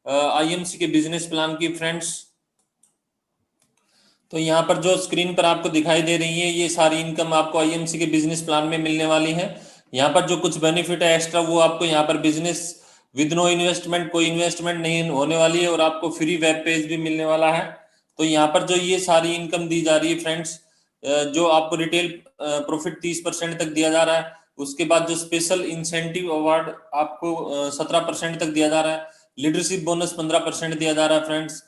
IMC के business plan की friends. तो यहाँ पर जो स्क्रीन पर आपको दिखाई दे रही है ये सारी इनकम आपको आईएमसी के बिजनेस प्लान में मिलने वाली है। यहाँ पर जो कुछ बेनिफिट है एक्स्ट्रा वो आपको यहाँ पर बिजनेस विद नो इन्वेस्टमेंट, कोई इन्वेस्टमेंट नहीं होने वाली है और आपको फ्री वेब पेज भी मिलने वाला है। तो यहाँ पर जो ये सारी इनकम दी जा रही है फ्रेंड्स, जो आपको रिटेल प्रॉफिट 30% तक दिया जा रहा है, उसके बाद जो स्पेशल इंसेंटिव अवार्ड आपको 17% तक दिया जा रहा है, लीडरशिप बोनस 15% दिया जा रहा है फ्रेंड्स।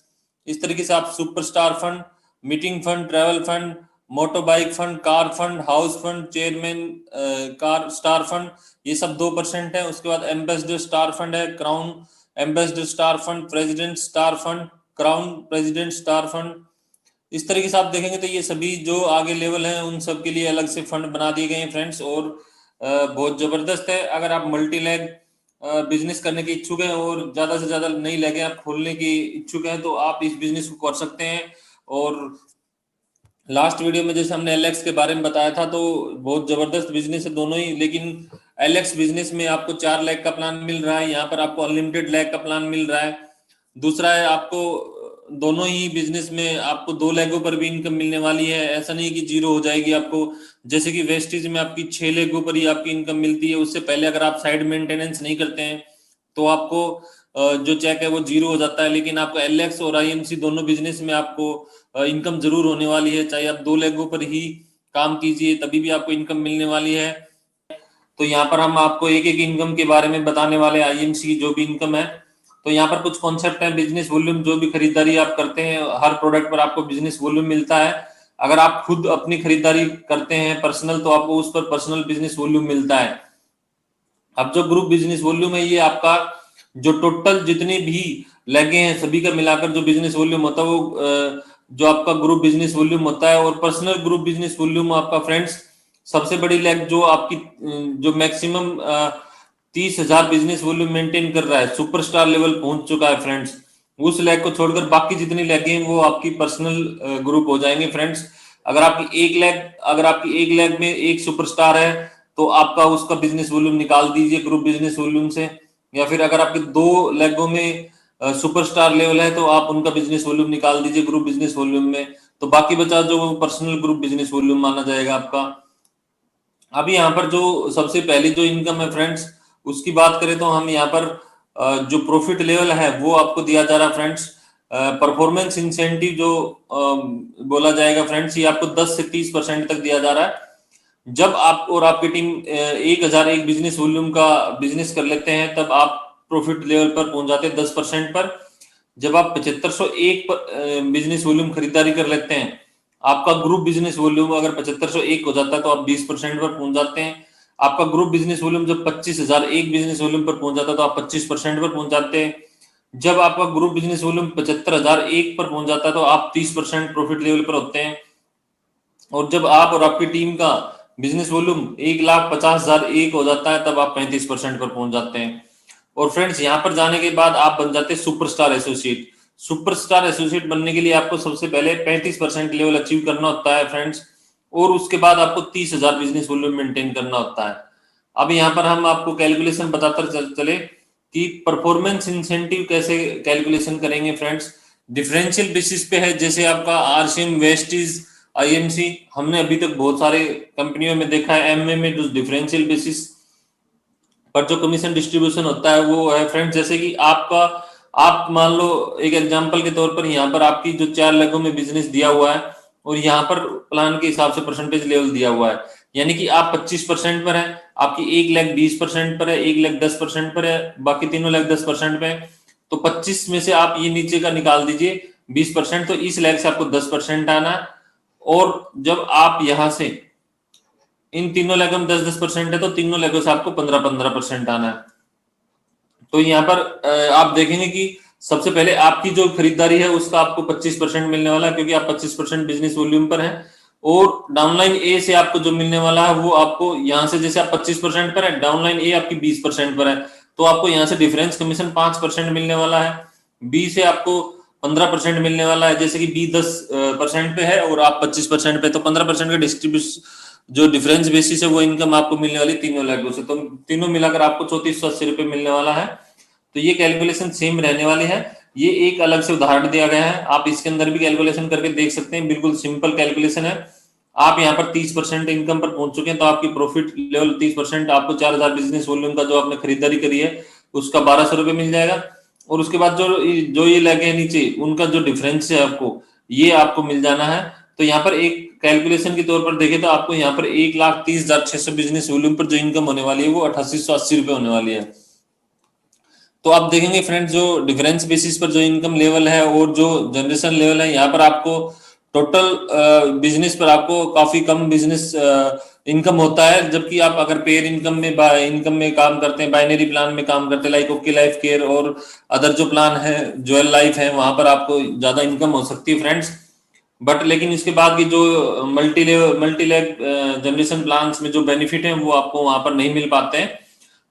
इस तरीके से आप superstar fund, meeting fund, travel fund, motor bike fund, car fund, house fund, chairman car star fund, ये सब 2% है। उसके बाद एम्बेसडर स्टार फंड है, crown ambassador star fund, president star fund, crown president star fund. इस तरीके से आप देखेंगे तो ये सभी जो आगे लेवल हैं उन सब के लिए अलग से फंड बना दिए गए हैं फ्रेंड्स। और बहुत जबरदस्त है। अगर आप मल्टी लैग बिजनेस करने के इच्छुक हैं और ज्यादा से ज्यादा नई लैगे आप खोलने की इच्छुक हैं तो आप इस बिजनेस को कर सकते हैं। और लास्ट वीडियो में जैसे हमने एलएक्स के बारे में बताया था तो बहुत जबरदस्त बिजनेस है दोनों ही, लेकिन एलएक्स बिजनेस में आपको 4 लाख का प्लान मिल रहा है, यहाँ पर आपको अनलिमिटेड लाख का प्लान मिल रहा है। दूसरा है आपको दोनों ही बिजनेस में आपको 2 लेगों पर भी इनकम मिलने वाली है। ऐसा नहीं कि जीरो हो जाएगी आपको, जैसे कि वेस्टेज में आपकी 6 लेगों पर ही आपकी इनकम मिलती है। उससे पहले अगर आप साइड मेंटेनेंस नहीं करते हैं तो आपको जो चेक है वो जीरो हो जाता है। लेकिन आपको एलएक्स और आईएमसी दोनों बिजनेस में आपको इनकम जरूर होने वाली है, चाहे आप 2 लेगों पर ही काम कीजिए तभी भी आपको इनकम मिलने वाली है। तो यहाँ पर हम आपको एक एक इनकम के बारे में बताने वाले, आईएमसी की जो भी इनकम है। तो यहाँ पर कुछ कॉन्सेप्ट है। बिजनेस वॉल्यूम, जो भी खरीदारी आप करते हैं हर प्रोडक्ट पर आपको बिजनेस वॉल्यूम मिलता है। अगर आप खुद अपनी खरीदारी करते हैं पर्सनल तो आपको उस पर पर्सनल बिजनेस वॉल्यूम मिलता है। अब जो ग्रुप बिजनेस वॉल्यूम है ये आपका जो टोटल जितने भी लगे हैं सभी का मिलाकर जो बिजनेस वॉल्यूम होता है वो जो आपका ग्रुप बिजनेस वॉल्यूम होता है। और पर्सनल ग्रुप बिजनेस वॉल्यूम आपका फ्रेंड्स सबसे बड़ी लेग जो आपकी जो मैक्सिमम 30,000 बिजनेस वॉल्यूम मेंटेन कर रहा है, सुपरस्टार लेवल पहुंच चुका है फ्रेंड्स। उस लेग को छोड़कर बाकी जितनी लेगे हैं वो आपकी पर्सनल ग्रुप हो जाएंगे फ्रेंड्स। अगर आपकी एक लेग में एक सुपरस्टार है तो आपका उसका बिजनेस वॉल्यूम निकाल दीजिए ग्रुप बिजनेस वॉल्यूम से। या फिर अगर आपके 2 लेगों में सुपरस्टार लेवल है तो आप उनका बिजनेस वॉल्यूम निकाल दीजिए ग्रुप बिजनेस वॉल्यूम में। तो बाकी बचा जो पर्सनल ग्रुप बिजनेस वॉल्यूम माना जाएगा आपका। अभी यहाँ पर जो सबसे पहली जो इनकम है फ्रेंड्स उसकी बात करें तो हम यहाँ पर जो प्रॉफिट लेवल है वो आपको दिया जा रहा है फ्रेंड्स। परफॉर्मेंस इंसेंटिव जो बोला जाएगा फ्रेंड्स, ये आपको 10 से 30% तक दिया जा रहा है। जब आप और आपकी टीम 1001 बिजनेस वॉल्यूम का बिजनेस कर लेते हैं तब आप प्रॉफिट लेवल पर पहुंच जाते हैं 10% पर। जब आप 7501 पर बिजनेस वॉल्यूम खरीदारी कर लेते हैं, आपका ग्रुप बिजनेस वॉल्यूम अगर 7501 हो जाता है तो आप 20% पर पहुंच जाते हैं। आपका ग्रुप बिजनेस वॉल्यूम जब 25,001 बिजनेस वॉल्यूम पर पहुंच जाता है तो आप 25% पर पहुंच जाते हैं। जब आपका ग्रुप बिजनेस वॉल्यूम 75,001 पर पहुंच जाता है तो आप 30% प्रॉफिट लेवल पर होते हैं। और जब आप और आपकी टीम का बिजनेस वॉल्यूम 1,50,001 हो जाता है तब आप 35% पर पहुंच जाते हैं। और फ्रेंड्स यहाँ पर जाने के बाद आप बन जाते हैं सुपरस्टार एसोसिएट। सुपरस्टार एसोसिएट बनने के लिए आपको सबसे पहले 35% लेवल अचीव करना होता है फ्रेंड्स। और उसके बाद आपको 30,000 बिजनेस वॉल्यूम मेंटेन करना होता है। अब यहाँ पर हम आपको कैलकुलेशन बताते चले कि परफॉर्मेंस इंसेंटिव कैसे कैलकुलेशन करेंगे फ्रेंड्स। डिफरेंशियल बेसिस पे है, जैसे आपका आरसीएम, वेस्टीज, आईएमसी, हमने अभी तक बहुत सारे कंपनियों में देखा है एमए में जो डिफरेंशियल बेसिस पर जो कमीशन डिस्ट्रीब्यूशन होता है वो है फ्रेंड्स। जैसे कि आप मान लो एक एग्जांपल के तौर पर यहाँ पर आपकी जो 4 लेगों में बिजनेस दिया हुआ है और यहाँ पर प्लान के हिसाब से परसेंटेज लेवल दिया हुआ है, यानी कि आप 25% पर है, आपकी एक लेग 20% पर है, एक लेग 10% पर है, बाकी तीनों लेग 10% पे है। तो 25 में से आप ये नीचे का निकाल दीजिए 20%, तो इस लेग से आपको 10% आना है। और जब आप यहां से इन तीनों लेगों में 10-10% है तो तीनों लेगों से आपको 15-15% आना है। तो यहाँ पर आप देखेंगे कि सबसे पहले आपकी जो खरीदारी है उसका आपको 25% मिलने वाला है क्योंकि आप 25% बिजनेस वॉल्यूम पर है। और डाउनलाइन ए से आपको जो मिलने वाला है वो आपको यहाँ से, जैसे आप 25% पर है, डाउनलाइन ए आपकी 20% पर है तो आपको यहाँ से डिफरेंस कमीशन 5% मिलने वाला है। बी से आपको 15% मिलने वाला है, जैसे कि बी 10% पे है और आप 25% पे, तो 15% का डिस्ट्रीब्यूशन जो डिफरेंस बेसिस है वो इनकम आपको मिलने वाली तीनों लेगों से। तो तीनों मिलाकर आपको 3480 रुपए मिलने वाला है। तो ये कैलकुलेशन सेम रहने वाली है। ये एक अलग से उदाहरण दिया गया है, आप इसके अंदर भी कैलकुलेशन करके देख सकते हैं, बिल्कुल सिंपल कैलकुलेशन है। आप यहाँ पर 30% इनकम पर पहुंच चुके हैं, तो आपकी प्रॉफिट लेवल 30%, आपको 4000 बिजनेस वॉल्यूम का जो आपने खरीदारी करी है उसका 1200 रुपये मिल जाएगा। और उसके बाद जो ये लगे नीचे उनका जो डिफरेंस है आपको ये आपको मिल जाना है। तो यहाँ पर एक कैलकुलेशन के तौर पर देखें तो आपको यहाँ पर 1,30,600 बिजनेस वॉल्यूम पर जो इनकम होने वाली है वो 8880 रुपये होने वाली है। तो आप देखेंगे फ्रेंड्स, जो डिफरेंस बेसिस पर जो इनकम लेवल है और जो जनरेशन लेवल है, यहाँ पर आपको टोटल बिजनेस पर आपको काफी कम बिजनेस इनकम होता है, जबकि आप अगर पेयर इनकम में काम करते हैं, बाइनरी प्लान में काम करते हैं, लाइक ओके लाइफ केयर और अदर जो प्लान है ज्वेल लाइफ है, वहां पर आपको ज्यादा इनकम हो सकती है फ्रेंड्स। बट लेकिन इसके बाद की जो मल्टी लेग जनरेशन प्लान्स में जो बेनिफिट है वो आपको वहां पर नहीं मिल पाते हैं,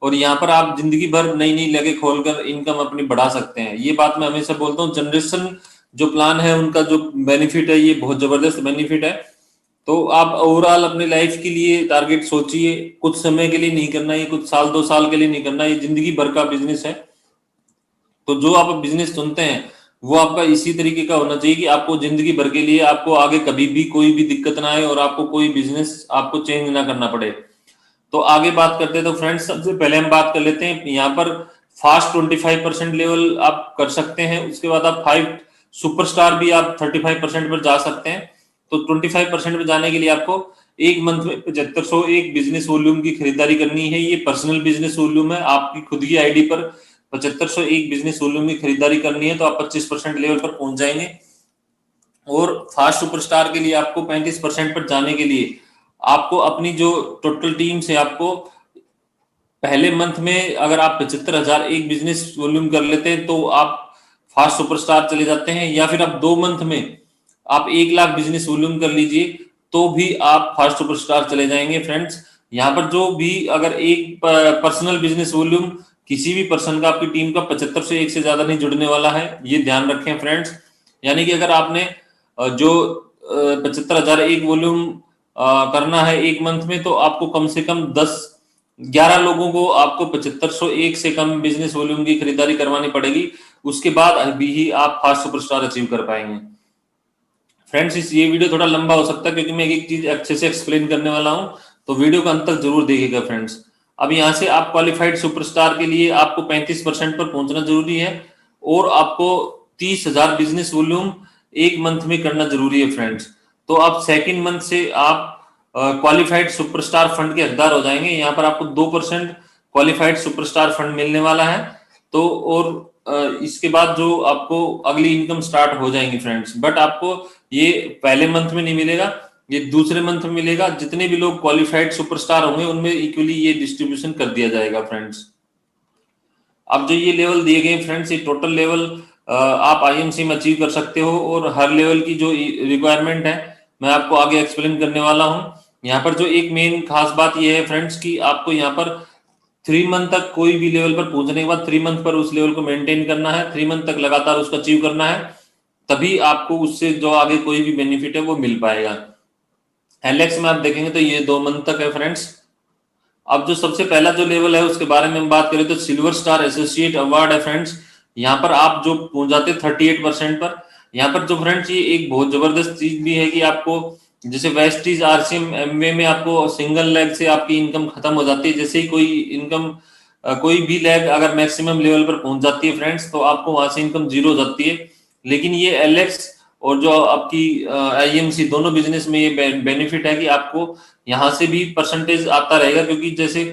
और यहाँ पर आप जिंदगी भर नई नई लेगे खोलकर इनकम अपनी बढ़ा सकते हैं। ये बात मैं हमेशा बोलता हूँ, जनरेशन जो प्लान है उनका जो बेनिफिट है ये बहुत जबरदस्त बेनिफिट है। तो आप ओवरऑल अपनी लाइफ के लिए टारगेट सोचिए, कुछ समय के लिए नहीं करना, ये कुछ साल 2 साल के लिए नहीं करना, ये जिंदगी भर का बिजनेस है। तो जो आप बिजनेस चुनते हैं वो आपका इसी तरीके का होना चाहिए कि आपको जिंदगी भर के लिए, आपको आगे कभी भी कोई भी दिक्कत ना आए और आपको कोई बिजनेस आपको चेंज ना करना पड़े। तो आगे बात करते हैं, तो फ्रेंड्स सबसे पहले हम बात कर लेते हैं यहाँ पर फास्ट 25% लेवल आप कर सकते हैं, उसके बाद आप 5 सुपरस्टार भी आप 35% पर जा सकते हैं। तो 25% पर जाने के लिए आपको एक मंथ में 7500 एक बिजनेस वॉल्यूम की खरीदारी करनी है। ये पर्सनल बिजनेस वॉल्यूम है, आपकी खुद की आईडी पर 7500 एक बिजनेस वॉल्यूम की खरीदारी करनी है, तो आप 25% लेवल पर पहुंच जाएंगे। और फास्ट सुपरस्टार के लिए आपको 35% पर जाने के लिए आपको अपनी जो टोटल टीम से आपको पहले मंथ में अगर आप 75,000 एक बिजनेस वॉल्यूम कर लेते हैं तो आप फास्ट सुपरस्टार चले जाते हैं, या फिर आप 2 मंथ में आप 1 लाख बिजनेस वॉल्यूम कर लीजिए तो भी आप फास्ट सुपरस्टार चले जाएंगे फ्रेंड्स। यहाँ पर जो भी अगर एक पर्सनल बिजनेस वॉल्यूम किसी भी पर्सन का आपकी टीम का 75 से एक से ज्यादा नहीं जुड़ने वाला है, ये ध्यान रखें फ्रेंड्स। यानी कि अगर आपने जो 75,000 एक वॉल्यूम करना है एक मंथ में, तो आपको कम से कम 10-11 लोगों को आपको 7500 एक से कम बिजनेस वॉल्यूम की खरीदारी करवानी पड़ेगी, उसके बाद अभी ही आप फास्ट सुपरस्टार अचीव कर पाएंगे फ्रेंड्स। इस ये वीडियो थोड़ा लंबा हो सकता है क्योंकि मैं एक चीज अच्छे से एक्सप्लेन करने वाला हूं, तो वीडियो का अंत तक जरूर देखिएगा फ्रेंड्स। अब यहाँ से आप क्वालिफाइड सुपरस्टार के लिए आपको 35% पर पहुंचना जरूरी है, और आपको 30,000 बिजनेस वॉल्यूम एक मंथ में करना जरूरी है फ्रेंड्स। तो आप सेकेंड मंथ से आप क्वालिफाइड सुपरस्टार फंड के हकदार हो जाएंगे। यहाँ पर आपको 2% क्वालिफाइड सुपरस्टार फंड मिलने वाला है। तो और इसके बाद जो आपको अगली इनकम स्टार्ट हो जाएंगी फ्रेंड्स, बट आपको ये पहले मंथ में नहीं मिलेगा, ये दूसरे मंथ में मिलेगा। जितने भी लोग क्वालिफाइड सुपरस्टार होंगे उनमें इक्वली ये डिस्ट्रीब्यूशन कर दिया जाएगा फ्रेंड्स। अब जो ये लेवल दिए गए फ्रेंड्स, ये टोटल लेवल आप आईएमसी में अचीव कर सकते हो, और हर लेवल की जो रिक्वायरमेंट है मैं आपको आगे एक्सप्लेन करने वाला हूँ। यहाँ पर जो एक मेन खास बात ये है फ्रेंड्स कि आपको यहाँ पर 3 मंथ तक कोई भी लेवल पर पहुंचने के बाद 3 मंथ पर उस लेवल को मेंटेन करना है, 3 मंथ तक लगातार उसको अचीव करना है, तभी आपको उससे जो आगे कोई भी बेनिफिट है वो मिल पाएगा। एलएक्स में आप देखेंगे तो ये 2 मंथ तक है फ्रेंड्स। अब जो सबसे पहला जो लेवल है उसके बारे में हम बात करें तो सिल्वर स्टार एसोसिएट अवार्ड है फ्रेंड्स। यहाँ पर आप जो पहुंच जाते 38% पर, यहाँ पर जो फ्रेंड्स ये एक बहुत जबरदस्त चीज भी है कि आपको जैसे वेस्टीज आरसीएम एमवे में आपको सिंगल लेग से आपकी इनकम खत्म हो जाती है, जैसे ही कोई इनकम कोई भी लेग अगर मैक्सिमम लेवल पर पहुंच जाती है फ्रेंड्स तो आपको वहां से इनकम जीरो हो जाती है। लेकिन ये एलएक्स और जो आपकी आईएमसी दोनों बिजनेस में ये बेनिफिट है कि आपको यहाँ से भी परसेंटेज आता रहेगा, क्योंकि जैसे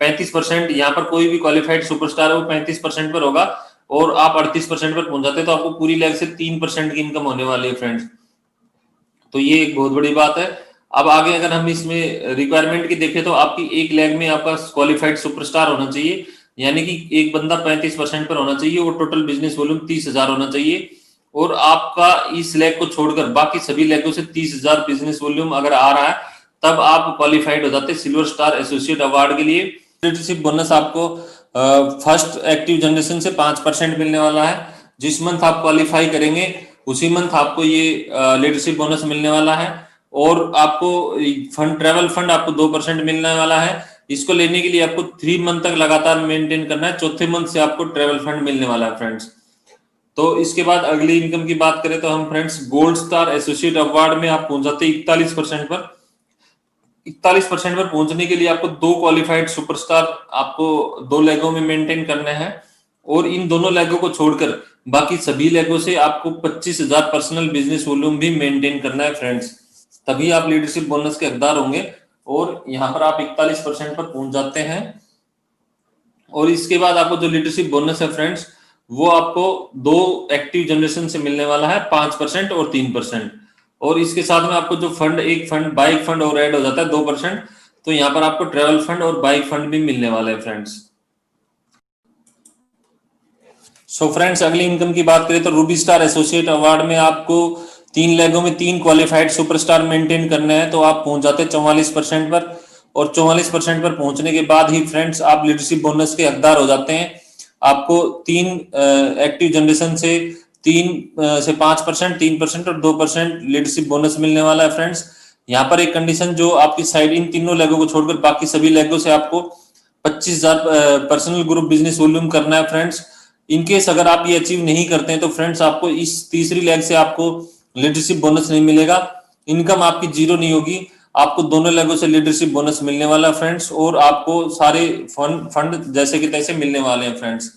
35% यहाँ पर कोई भी क्वालिफाइड सुपरस्टार है वो 35% पर होगा, और आप 38% पर पहुंच जाते हैं तो आपको पूरी लेग से 3% की इनकम होने वाली है फ्रेंड्स। तो ये एक बहुत बड़ी बात है। अब आगे अगर हम इसमें रिक्वायरमेंट की देखें तो आपकी एक लेग में आपका क्वालिफाइड सुपरस्टार होना चाहिए, यानी कि एक बंदा 35% पर होना चाहिए और टोटल बिजनेस वॉल्यूम 30,000 होना चाहिए, और आपका इस लेग को छोड़कर बाकी सभी लेगों से 30,000 बिजनेस वॉल्यूम अगर आ रहा है तब आप क्वालिफाइड हो जाते हैं सिल्वर स्टार एसोसिएट अवार्ड के लिए। लीडरशिप बोनस आपको फर्स्ट एक्टिव जनरेशन से 5% मिलने वाला है। जिस मंथ आप क्वालिफाई करेंगे उसी मंथ आपको ये लीडरशिप बोनस मिलने वाला है, और आपको फंड ट्रेवल फंड आपको 2% मिलने वाला है। इसको लेने के लिए आपको 3 मंथ तक लगातार मेंटेन करना है, चौथे मंथ से आपको ट्रेवल फंड मिलने वाला है फ्रेंड्स। तो इसके बाद अगली इनकम की बात करें तो हम friends gold star associate award में आप पहुंच जाते हैं 41% पर। 41% पर पहुंचने के लिए आपको 2 क्वालिफाइड सुपरस्टार आपको 2 लेगों में मेंटेन करने हैं, और इन दोनों लेगों को छोड़कर बाकी सभी लेगों से आपको 25,000 पर्सनल बिजनेस वॉल्यूम भी मेंटेन करना है फ्रेंड्स, तभी आप लीडरशिप बोनस के हकदार होंगे। और यहाँ पर आप 41% पर पहुंच जाते हैं। और इसके बाद आपको जो लीडरशिप बोनस है फ्रेंड्स, वो आपको 2 एक्टिव जनरेशन से मिलने वाला है, 5% और 3%। और इसके साथ में आपको जो फंड, एक फंड बाइक फंड और ऐड हो जाता है 2%, तो यहाँ पर आपको ट्रेवल फंड और बाइक फंड भी मिलने वाले हैं फ्रेंड्स। सो फ्रेंड्स अगली इनकम की बात करें तो रूबी स्टार एसोसिएट अवार्ड में आपको 3 लेगों में 3 क्वालिफाइड सुपरस्टार मेंटेन करने हैं, तो आप पहुंच जाते हैं 44% पर। और 44% पर पहुंचने के बाद ही फ्रेंड्स आप लीडरशिप बोनस के हकदार हो जाते हैं। आपको 3 एक्टिव जनरेशन से 3 से 5%, 3% और 2% लीडरशिप बोनस मिलने वाला है फ्रेंड्स। यहाँ पर एक कंडीशन जो आपकी साइड, इन तीनों लेगों को छोड़कर बाकी सभी लेगों से आपको 25,000 पर्सनल ग्रुप बिजनेस वॉल्यूम करना है फ्रेंड्स। इनकेस अगर आप ये अचीव नहीं करते हैं तो फ्रेंड्स आपको इस तीसरी लेग से आपको लीडरशिप बोनस नहीं मिलेगा, इनकम आपकी जीरो नहीं होगी, आपको दोनों लेगों से लीडरशिप बोनस मिलने वाला है फ्रेंड्स। और आपको सारे फंड जैसे कि तैसे मिलने वाले हैं फ्रेंड्स।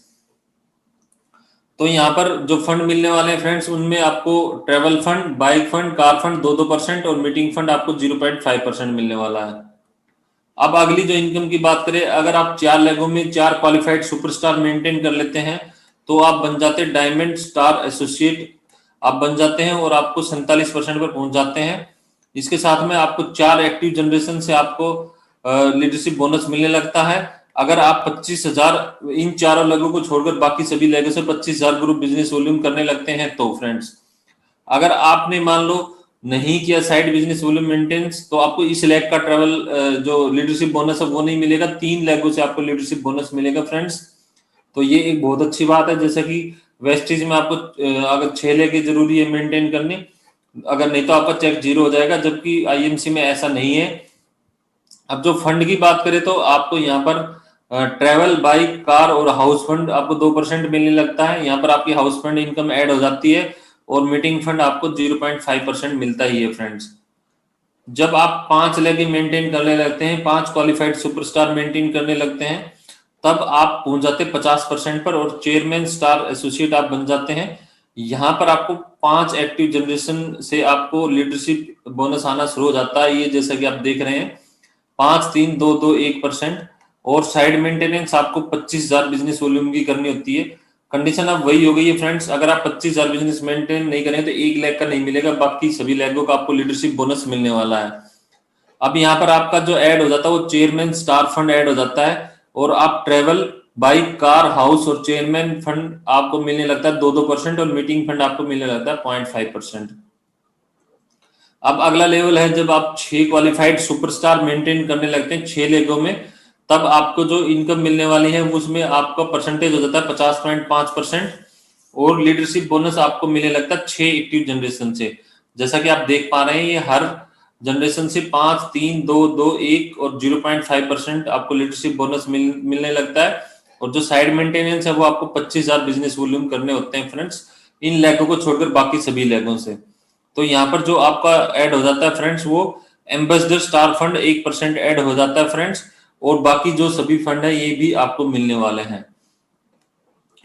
तो यहाँ पर जो फंड मिलने वाले हैं फ्रेंड्स, उनमें आपको travel fund, bike fund, car fund 2% और मीटिंग फंड आपको 0.5% मिलने वाला है। अब अगली जो इनकम की बात करें, अगर आप 4 लेगों में 4 क्वालिफाइड सुपरस्टार मेंटेन कर लेते हैं तो आप बन जाते हैं डायमंड स्टार एसोसिएट, आप बन जाते हैं और आपको 47% पर पहुंच जाते हैं। इसके साथ में आपको 4 एक्टिव जनरेशन से आपको लीडरशिप बोनस मिलने लगता है। अगर आप 25,000 इन चारों लेगों को छोड़कर बाकी सभी लेगों से 25,000 ग्रुप बिजनेस वॉल्यूम करने लगते हैं तो फ्रेंड्स, अगर आपने मान लो नहीं किया साइड बिजनेस वॉल्यूम मेंटेनेंस, तो आपको इस लेग का ट्रेवल जो लीडरशिप बोनस है वो नहीं मिलेगा, 3 लेगों से आपको लीडरशिप बोनस मिलेगा फ्रेंड्स। तो ये एक बहुत अच्छी बात है, जैसे कि वेस्टेज में आपको अगर 6 लेगे जरूरी है मेंटेन करनी, अगर नहीं तो आपका चेक जीरो हो जाएगा, जबकि आईएमसी में ऐसा नहीं है। अब जो फंड की बात करें तो आपको यहाँ पर ट्रेवल, बाइक, कार और हाउस फंड आपको 2% मिलने लगता है, यहाँ पर आपकी हाउस फंड इनकम ऐड हो जाती है। और मीटिंग फंड आपको 0.5% मिलता ही है फ्रेंड्स। जब आप 5 लेगे मेंटेन करने लगते हैं, 5 क्वालिफाइड सुपरस्टार मेंटेन करने लगते हैं, तब आप पहुंच जाते हैं 50% पर और चेयरमैन स्टार एसोसिएट आप बन जाते हैं। यहाँ पर आपको 5 एक्टिव जनरेशन से आपको लीडरशिप बोनस आना शुरू हो जाता है, ये जैसा कि आप देख रहे हैं 5, 3, 2, 2, 1%। और साइड मेंटेनेंस आपको 25,000 बिजनेस वॉल्यूम की करनी होती है। कंडीशन अब वही हो गई है फ्रेंड्स, अगर आप 25,000 बिजनेस मेंटेन नहीं करें तो 1 लाख का नहीं मिलेगा, बाकी सभी लेगों का आपको लीडरशिप बोनस मिलने वाला है। अब यहाँ पर आपका जो ऐड हो जाता है वो चेयरमैन स्टार फंड ऐड हो जाता है, और आप ट्रेवल, बाइक, कार, हाउस और चेयरमैन फंड आपको मिलने लगता है 2% और मीटिंग फंड आपको मिलने लगता है 0.5%। अब अगला लेवल है जब आप 6 क्वालिफाइड सुपरस्टार मेंटेन करने लगते हैं 6 लेगों में, तब आपको जो इनकम मिलने वाली है उसमें आपका परसेंटेज हो जाता है 50.5%। और लीडरशिप बोनस आपको मिलने लगता है 6 एक्टिव जनरेशन से। जैसा कि आप देख पा रहे हैं, ये हर जनरेशन से 5, 3, 2, 2, 1 और 0.5% आपको लीडरशिप बोनस मिलने लगता है। और जो साइड मेंटेनेंस है वो आपको 25,000 बिजनेस वॉल्यूम करने होते हैं फ्रेंड्स, इन लेगों को छोड़कर बाकी सभी लेगों से। तो यहाँ पर जो आपका ऐड हो जाता है फ्रेंड्स, वो एम्बेसडर स्टार फंड 1% ऐड हो जाता है फ्रेंड्स, और बाकी जो सभी फंड है ये भी आपको मिलने वाले हैं।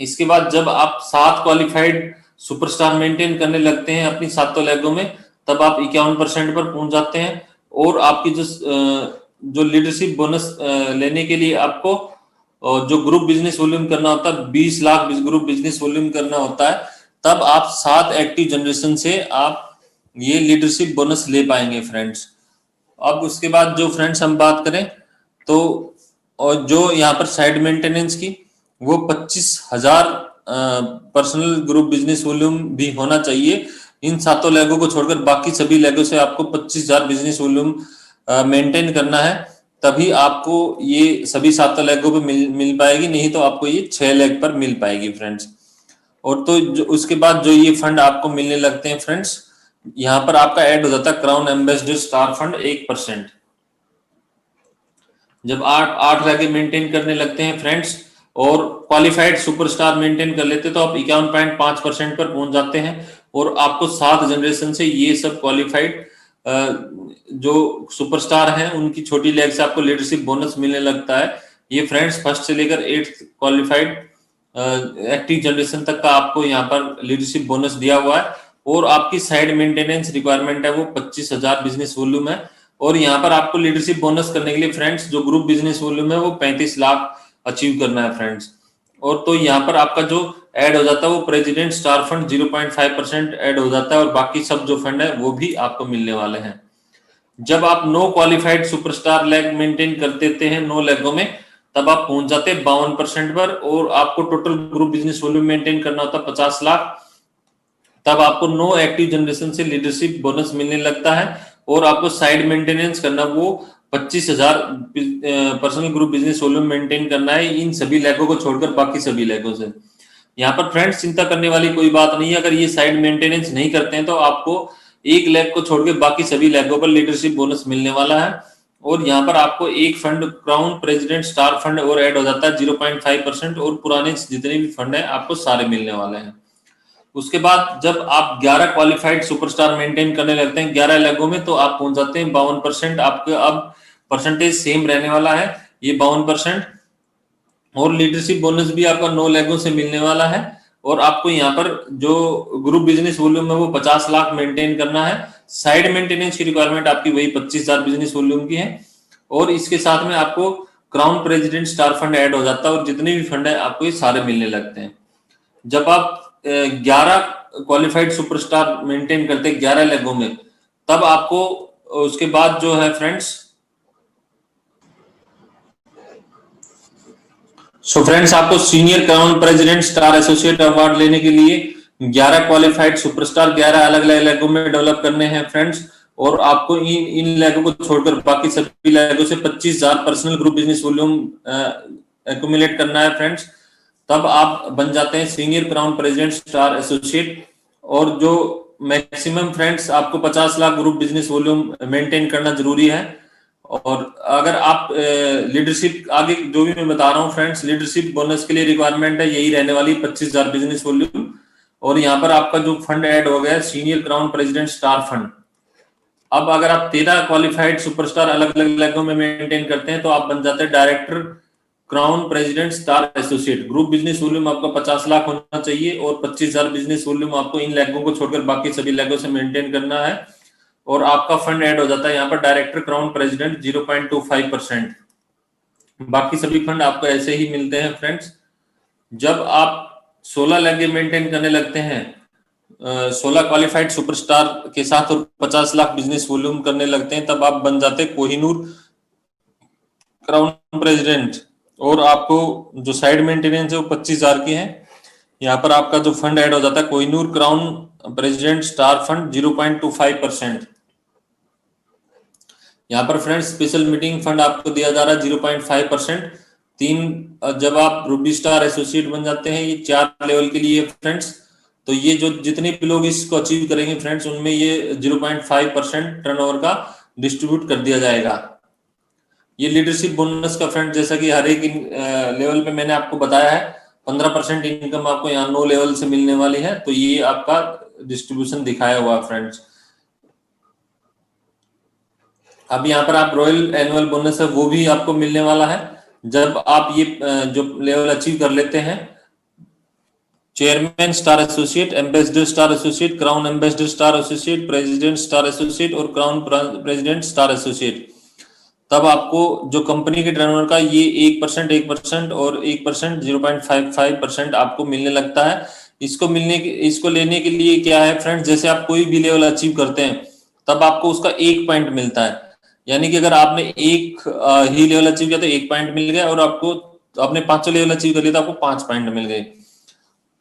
इसके बाद जब आप 7 क्वालिफाइड सुपरस्टार मेंटेन करने लगते हैं अपनी 7 लेगों में, तब आप 51% पर पहुंच जाते हैं। और आपकी जो लीडरशिप बोनस लेने के लिए आपको जो ग्रुप बिजनेस वॉल्यूम करना होता है, 20 लाख ग्रुप बिजनेस वॉल्यूम करना होता है, तब आप 7 एक्टिव जनरेशन से आप ये लीडरशिप बोनस ले पाएंगे फ्रेंड्स। अब उसके बाद जो फ्रेंड्स हम बात करें तो, और जो यहाँ पर साइड मेंटेनेंस की, वो 25,000 पर्सनल ग्रुप बिजनेस वॉल्यूम भी होना चाहिए। इन 7 लेगों को छोड़कर बाकी सभी लेगों से आपको 25,000 बिजनेस वॉल्यूम मेंटेन करना है, तभी आपको ये सभी 7 लेगों पे मिल पाएगी, नहीं तो आपको ये 6 लेग पर मिल पाएगी फ्रेंड्स। और तो उसके बाद जो ये फंड आपको मिलने लगते हैं फ्रेंड्स, यहाँ पर आपका ऐड हो जाता है क्राउन एम्बेसडर स्टार फंड 1%। जब 8 रैंक मेंटेन करने लगते हैं फ्रेंड्स और क्वालिफाइड सुपरस्टार मेंटेन कर लेते हैं तो आप 51.5% पर पहुंच जाते हैं और आपको 7 जनरेशन से ये सब क्वालिफाइड जो सुपरस्टार हैं उनकी छोटी लेग से आपको लीडरशिप बोनस मिलने लगता है। ये फ्रेंड्स फर्स्ट से लेकर 8th क्वालिफाइड एक्टिव जनरेशन तक का आपको यहाँ पर लीडरशिप बोनस दिया हुआ है और आपकी साइड मेंटेनेंस रिक्वायरमेंट है वो 25,000 बिजनेस वॉल्यूम है और यहाँ पर आपको लीडरशिप बोनस करने के लिए फ्रेंड्स जो ग्रुप बिजनेस वॉल्यूम है वो 35 लाख अचीव करना है फ्रेंड्स। और तो यहाँ पर आपका जो ऐड हो जाता है वो प्रेसिडेंट स्टार फंड 0.5% ऐड हो जाता है और बाकी सब जो फंड है वो भी आपको मिलने वाले हैं। जब आप no qualified superstar leg maintain कर देते हैं 9 लेगों में तब आप पहुंच जाते हैं 52% पर और आपको total group business volume maintain करना होता है 50 लाख। तब आपको नो एक्टिव जनरेशन से लीडरशिप बोनस मिलने लगता है और आपको साइड मेंटेनेंस करना वो 25,000 personal group business volume maintain करना है इन सभी लेगों को छोड़कर बाकी सभी लेगों से। यहाँ पर फ्रेंड्स चिंता करने वाली कोई बात नहीं है, अगर ये साइड मेंटेनेंस नहीं करते हैं तो आपको एक लेग को छोड़ के बाकी सभी लेगों पर लीडरशिप बोनस मिलने वाला है। और यहाँ पर आपको एक fund crown president star fund और ऐड हो जाता है 0.5% और पुराने जितने भी फंड है आपको सारे मिलने वाले हैं। उसके बाद जब आप 11 क्वालिफाइड सुपरस्टार मेंटेन करने लगते हैं 11 लेगों में तो आप पहुंच जाते हैं 52%। आपका अब परसेंटेज सेम रहने वाला है ये 52% और लीडरशिप बोनस भी आपका 9 लेगों से मिलने वाला है और आपको यहाँ पर जो ग्रुप बिजनेस वॉल्यूम है वो 50 लाख मेंटेन करना है। साइड मेंटेनेंस की रिक्वायरमेंट आपकी वही 25,000 बिजनेस वॉल्यूम की है और इसके साथ में आपको crown president star fund add हो जाता है और जितने भी फंड है आपको ये सारे मिलने लगते हैं। जब आप 11 क्वालिफाइड सुपरस्टार मेंटेन करते हैं 11 लेगों में तब आपको उसके बाद जो है फ्रेंड्स फ्रेंड्स आपको senior crown president star associate award लेने के लिए 11 क्वालिफाइड सुपरस्टार 11 अलग अलग लेगों में डेवलप करने हैं फ्रेंड्स और आपको इन लेगों को छोड़कर बाकी सभी लेगों से 25,000 personal group business volume accumulate करना है फ्रेंड्स। तब आप बन जाते हैं senior crown president star associate और जो मैक्सिमम फ्रेंड्स आपको 50 lakh group business volume maintain करना जरूरी है। और अगर आप लीडरशिप आगे जो भी मैं बता रहा हूँ फ्रेंड्स लीडरशिप बोनस के लिए रिक्वायरमेंट है यही रहने वाली 25,000 बिजनेस वॉल्यूम और यहाँ पर आपका जो फंड ऐड हो गया senior crown president star fund. अब अगर आप 13 क्वालिफाइड सुपरस्टार अलग अलग लेगों में मेंटेन करते हैं तो आप बन जाते हैं director crown president star associate. Group business volume आपका 50 लाख होना चाहिए और 25,000 बिजनेस वॉल्यूम आपको इन लेगों को छोड़कर बाकी सभी लेगों से मेंटेन करना है और आपका फंड ऐड हो जाता है यहाँ पर डायरेक्टर क्राउन प्रेसिडेंट 0.25%। बाकी सभी फंड आपको ऐसे ही मिलते हैं फ्रेंड्स। जब आप 16 लेगे मेंटेन करने लगते हैं 16 क्वालिफाइड सुपरस्टार के साथ और 50 लाख बिजनेस वॉल्यूम करने लगते हैं तब आप बन जाते हैं कोहिनूर क्राउन प्रेसिडेंट और आपको जो साइड मेंटेनेंस है वो 25,000 की है। यहाँ पर आपका जो फंड ऐड हो जाता है Kohinoor crown president star fund 0.25%। यहाँ पर फ्रेंड्स स्पेशल मीटिंग फंड आपको दिया जा रहा है 0.5%। जब आप रूबी स्टार एसोसिएट बन जाते हैं ये 4 लेवल के लिए फ्रेंड्स तो ये जो जितने भी लोग इसको अचीव करेंगे फ्रेंड्स उनमें ये 0.5% टर्नओवर का डिस्ट्रीब्यूट कर दिया जाएगा। ये लीडरशिप बोनस का फ्रेंड जैसा कि हर एक लेवल पे मैंने आपको बताया है 15% इनकम आपको यहाँ 9 लेवल से मिलने वाली है तो ये आपका डिस्ट्रीब्यूशन दिखाया हुआ फ्रेंड्स। अब यहाँ पर आप रॉयल एनुअल बोनस है वो भी आपको मिलने वाला है जब आप ये जो लेवल अचीव कर लेते हैं chairman star associate, ambassador star associate, crown ambassador star associate, president star associate और क्राउन प्रेसिडेंट स्टार एसोसिएट। तब आपको जो कंपनी के टर्नओवर का ये 1% और 1% 0.55% आपको मिलने लगता है। इसको लेने के लिए क्या है फ्रेंड्स जैसे आप कोई भी लेवल अचीव करते हैं तब आपको उसका 1 पॉइंट मिलता है यानी कि अगर आपने एक ही लेवल अचीव किया तो 1 पॉइंट मिल गया और आपको आपने 5 लेवल अचीव कर लिया तो आपको 5 पॉइंट मिल गए।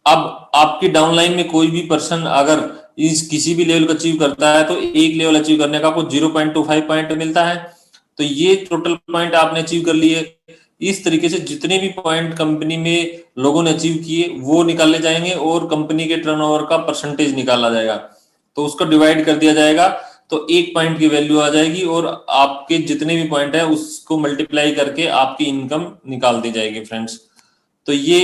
अब आपकी डाउनलाइन में कोई भी पर्सन अगर किसी भी लेवल को अचीव करता है तो एक लेवल अचीव करने का आपको 0.25 पॉइंट मिलता है तो ये टोटल पॉइंट आपने अचीव कर लिए। इस तरीके से जितने भी पॉइंट कंपनी में लोगों ने अचीव किए वो निकाले जाएंगे और कंपनी के टर्नओवर का परसेंटेज निकाला जाएगा तो उसको डिवाइड कर दिया जाएगा तो 1 पॉइंट की वैल्यू आ जाएगी और आपके जितने भी पॉइंट है उसको मल्टीप्लाई करके आपकी इनकम निकाल दी जाएगी फ्रेंड्स। तो ये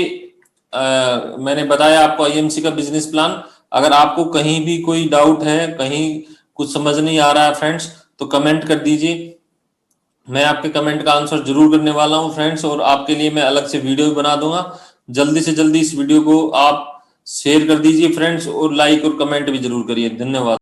मैंने बताया आपको आईएमसी का बिजनेस प्लान। अगर आपको कहीं भी कोई डाउट है, कहीं कुछ समझ नहीं आ रहा है फ्रेंड्स, तो कमेंट कर दीजिए, मैं आपके कमेंट का आंसर जरूर करने वाला हूं फ्रेंड्स, और आपके लिए मैं अलग से वीडियो भी बना दूंगा। जल्दी से जल्दी इस वीडियो को आप शेयर कर दीजिए फ्रेंड्स, और लाइक और कमेंट भी जरूर करिए। धन्यवाद।